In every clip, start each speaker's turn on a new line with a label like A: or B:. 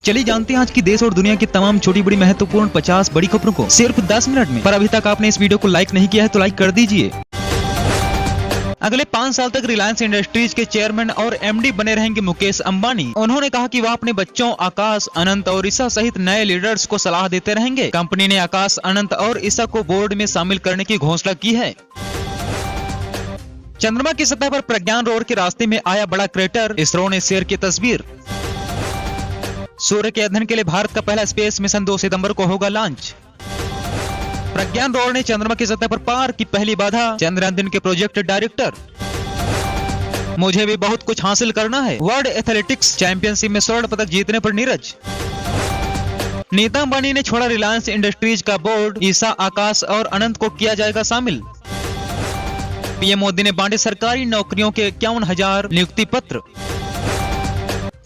A: चलिए जानते हैं आज की देश और दुनिया की तमाम छोटी बड़ी महत्वपूर्ण 50 बड़ी खबरों को सिर्फ 10 मिनट में। पर अभी तक आपने इस वीडियो को लाइक नहीं किया है तो लाइक कर दीजिए। अगले 5 साल तक रिलायंस इंडस्ट्रीज के चेयरमैन और एमडी बने रहेंगे मुकेश अंबानी। उन्होंने कहा कि वह अपने बच्चों आकाश, अनंत और ईसा सहित नए लीडर्स को सलाह देते रहेंगे। कंपनी ने आकाश, अनंत और ईसा को बोर्ड में शामिल करने की घोषणा की है। चंद्रमा की सतह पर प्रज्ञान रोवर के रास्ते में आया बड़ा क्रेटर, इसरो ने शेयर की तस्वीर। सूर्य के अध्ययन के लिए भारत का पहला स्पेस मिशन 2 सितंबर को होगा लॉन्च। प्रज्ञान रोवर ने चंद्रमा की सतह पर पार की पहली बाधा, चंद्रयान के प्रोजेक्ट डायरेक्टर। मुझे भी बहुत कुछ हासिल करना है, वर्ल्ड एथलेटिक्स चैंपियनशिप में स्वर्ण पदक जीतने पर नीरज। नीता अंबानी ने छोड़ा रिलायंस इंडस्ट्रीज का बोर्ड, ईसा, आकाश और अनंत को किया जाएगा शामिल। पीएम मोदी ने बांटे सरकारी नौकरियों के 51,000 नियुक्ति पत्र।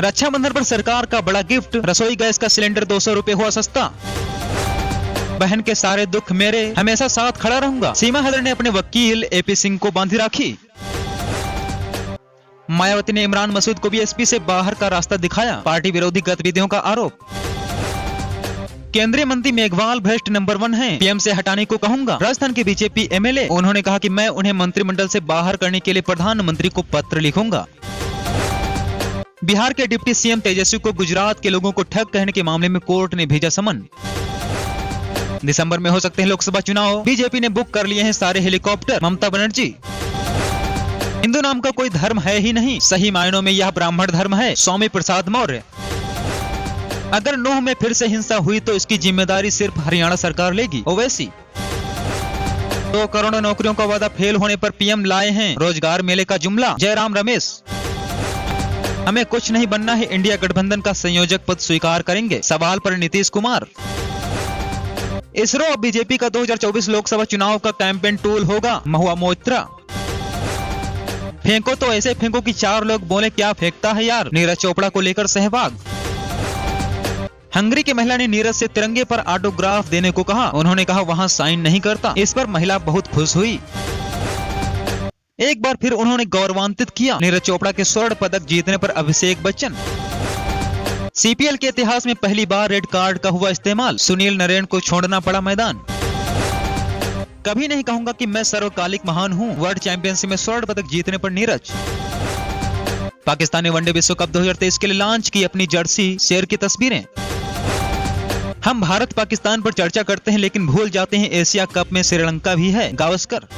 A: रक्षाबंधन पर सरकार का बड़ा गिफ्ट, रसोई गैस का सिलेंडर 200 रुपए हुआ सस्ता। बहन के सारे दुख मेरे, हमेशा साथ खड़ा रहूंगा, सीमा हैदर ने अपने वकील एपी सिंह को बांधी राखी। मायावती ने इमरान मसूद को बीएसपी से बाहर का रास्ता दिखाया, पार्टी विरोधी गतिविधियों का आरोप। केंद्रीय मंत्री मेघवाल भ्रष्ट नंबर 1 हैं, पीएम से हटाने को कहूंगा। राजस्थान के बीजेपी एमएलए, उन्होंने कहा कि मैं उन्हें मंत्रिमंडल से बाहर करने के लिए प्रधानमंत्री को पत्र लिखूंगा। बिहार के डिप्टी सीएम तेजस्वी को गुजरात के लोगों को ठग कहने के मामले में कोर्ट ने भेजा समन। दिसंबर में हो सकते हैं लोकसभा चुनाव, बीजेपी ने बुक कर लिए हैं सारे हेलीकॉप्टर, ममता बनर्जी। हिंदू नाम का कोई धर्म है ही नहीं, सही मायनों में यह ब्राह्मण धर्म है, स्वामी प्रसाद मौर्य। अगर नूह में फिर से हिंसा हुई तो इसकी जिम्मेदारी सिर्फ हरियाणा सरकार लेगी, ओवैसी। 2 करोड़ नौकरियों का वादा फेल होने पर पीएम लाए हैं रोजगार मेले का जुमला, जयराम रमेश। हमें कुछ नहीं बनना है, इंडिया गठबंधन का संयोजक पद स्वीकार करेंगे, सवाल पर नीतीश कुमार। इसरो अब बीजेपी का 2024 लोकसभा चुनाव का कैंपेन टूल होगा, महुआ मोइत्रा। फेंको तो ऐसे फेंको कि 4 लोग बोले क्या फेंकता है यार, नीरज चोपड़ा को लेकर सहवाग। हंगरी की महिला ने नीरज से तिरंगे पर ऑटोग्राफ देने को कहा, उन्होंने कहा वहां साइन नहीं करता। इस पर महिला बहुत खुश हुई। एक बार फिर उन्होंने गौरवान्वित किया नीरज चोपड़ा के स्वर्ण पदक जीतने पर अभिषेक बच्चन। सीपीएल के इतिहास में पहली बार रेड कार्ड का हुआ इस्तेमाल, सुनील नरेन को छोड़ना पड़ा मैदान। कभी नहीं कहूंगा कि मैं सर्वकालिक महान हूं, वर्ल्ड चैंपियनशिप में स्वर्ण पदक जीतने पर नीरज। पाकिस्तान ने वनडे विश्व कप 2023 के लिए लॉन्च की अपनी जर्सी, शेयर की तस्वीरें। हम भारत पाकिस्तान पर चर्चा करते हैं लेकिन भूल जाते हैं एशिया कप में श्रीलंका भी है, गावस्कर।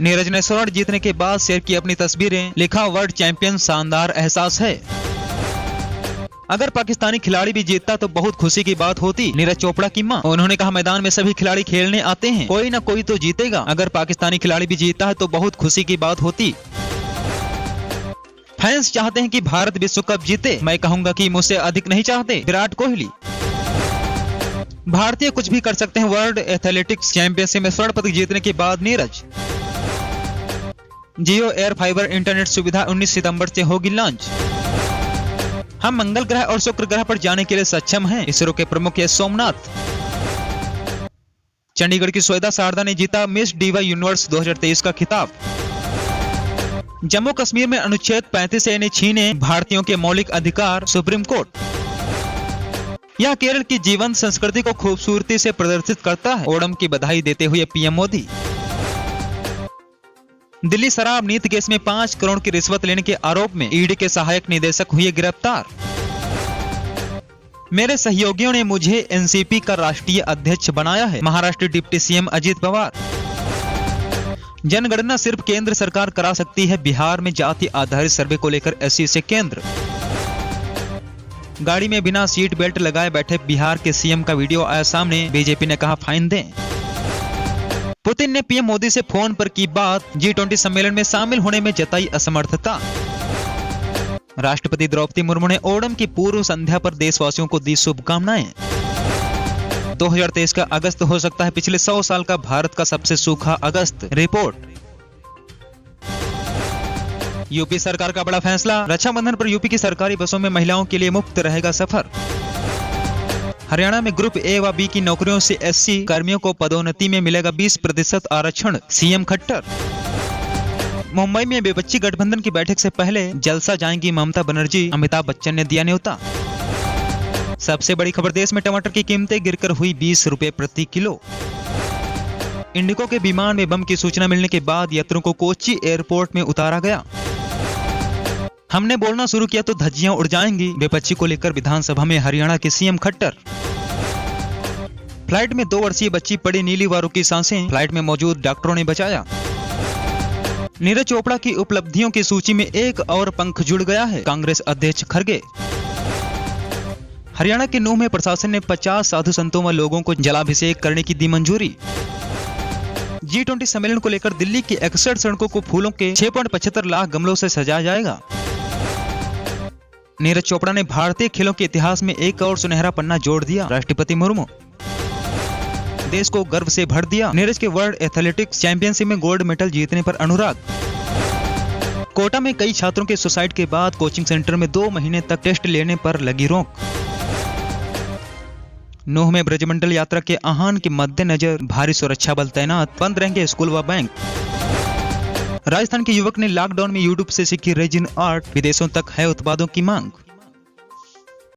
A: नीरज ने स्वर्ण जीतने के बाद शेयर की अपनी तस्वीरें, लिखा वर्ल्ड चैंपियन शानदार एहसास है। अगर पाकिस्तानी खिलाड़ी भी जीतता तो बहुत खुशी की बात होती, नीरज चोपड़ा की मां। उन्होंने कहा मैदान में सभी खिलाड़ी खेलने आते हैं, कोई ना कोई तो जीतेगा। अगर पाकिस्तानी खिलाड़ी भी जीतता है तो बहुत खुशी की बात होती। फैंस चाहते हैं कि भारत विश्व कप जीते, मैं कहूंगा कि मुझसे अधिक नहीं चाहते, विराट कोहली। भारतीय कुछ भी कर सकते हैं, वर्ल्ड एथलेटिक्स चैंपियनशिप में स्वर्ण पदक जीतने के बाद नीरज। जियो एयर फाइबर इंटरनेट सुविधा 19 सितंबर से होगी लॉन्च। हम मंगल ग्रह और शुक्र ग्रह पर जाने के लिए सक्षम हैं, इसरो के प्रमुख एस सोमनाथ। चंडीगढ़ की श्वेता शारदा ने जीता मिस डिवा यूनिवर्स 2023 का खिताब। जम्मू कश्मीर में अनुच्छेद 35 ने छीने भारतीयों के मौलिक अधिकार, सुप्रीम कोर्ट। यह केरल की जीवन संस्कृति को खूबसूरती से प्रदर्शित करता है, ओणम की बधाई देते हुए पीएम मोदी। दिल्ली शराब नीति केस में 5 करोड़ की रिश्वत लेने के आरोप में ईडी के सहायक निदेशक हुए गिरफ्तार। मेरे सहयोगियों ने मुझे एनसीपी का राष्ट्रीय अध्यक्ष बनाया है, महाराष्ट्र डिप्टी सीएम अजित पवार। जनगणना सिर्फ केंद्र सरकार करा सकती है, बिहार में जाति आधारित सर्वे को लेकर एससी से केंद्र। गाड़ी में बिना सीट बेल्ट लगाए बैठे बिहार के सीएम का वीडियो आया सामने, बीजेपी ने कहा फाइन दें। पुतिन ने पीएम मोदी से फोन पर की बात, G20 सम्मेलन में शामिल होने में जताई असमर्थता। राष्ट्रपति द्रौपदी मुर्मू ने ओणम की पूर्व संध्या पर देशवासियों को दी शुभकामनाएं। 2023 का अगस्त हो सकता है पिछले 100 साल का भारत का सबसे सूखा अगस्त, रिपोर्ट। यूपी सरकार का बड़ा फैसला, रक्षाबंधन पर यूपी की सरकारी बसों में महिलाओं के लिए मुफ्त रहेगा सफर। हरियाणा में ग्रुप ए व बी की नौकरियों से एससी कर्मियों को पदोन्नति में मिलेगा 20% आरक्षण, सीएम खट्टर। मुंबई में विपक्षी गठबंधन की बैठक से पहले जलसा जाएंगी ममता बनर्जी, अमिताभ बच्चन ने दिया न्योता। सबसे बड़ी खबर, देश में टमाटर की कीमतें गिरकर हुई 20 रुपए प्रति किलो। इंडिगो के विमान में बम की सूचना मिलने के बाद यात्रियों को कोच्चि एयरपोर्ट में उतारा गया। हमने बोलना शुरू किया तो धज्जियां उड़ जाएंगी, बेपच्ची को लेकर विधानसभा में हरियाणा के सीएम खट्टर। फ्लाइट में 2 वर्षीय बच्ची पड़ी नीली वारों की सांसें, फ्लाइट में मौजूद डॉक्टरों ने बचाया। नीरज चोपड़ा की उपलब्धियों की सूची में एक और पंख जुड़ गया है, कांग्रेस अध्यक्ष खड़गे। हरियाणा के नूंह में प्रशासन ने 50 साधु संतों व लोगों को जलाभिषेक करने की दी मंजूरी। G20 सम्मेलन को लेकर दिल्ली की 61 सड़कों को फूलों के 6.75 लाख गमलों से सजाया जाएगा। नीरज चोपड़ा ने भारतीय खेलों के इतिहास में एक और सुनहरा पन्ना जोड़ दिया, राष्ट्रपति मुर्मू। देश को गर्व से भर दिया, नीरज के वर्ल्ड एथलेटिक्स चैंपियनशिप में गोल्ड मेडल जीतने पर अनुराग। कोटा में कई छात्रों के सुसाइड के बाद कोचिंग सेंटर में 2 महीने तक टेस्ट लेने पर लगी रोक। नूंह में ब्रजमंडल यात्रा के आह्वान के मद्देनजर भारी सुरक्षा बल तैनात, बंद रहेंगे स्कूल व बैंक। राजस्थान के युवक ने लॉकडाउन में यूट्यूब से सीखी रेजिन आर्ट, विदेशों तक है उत्पादों की मांग।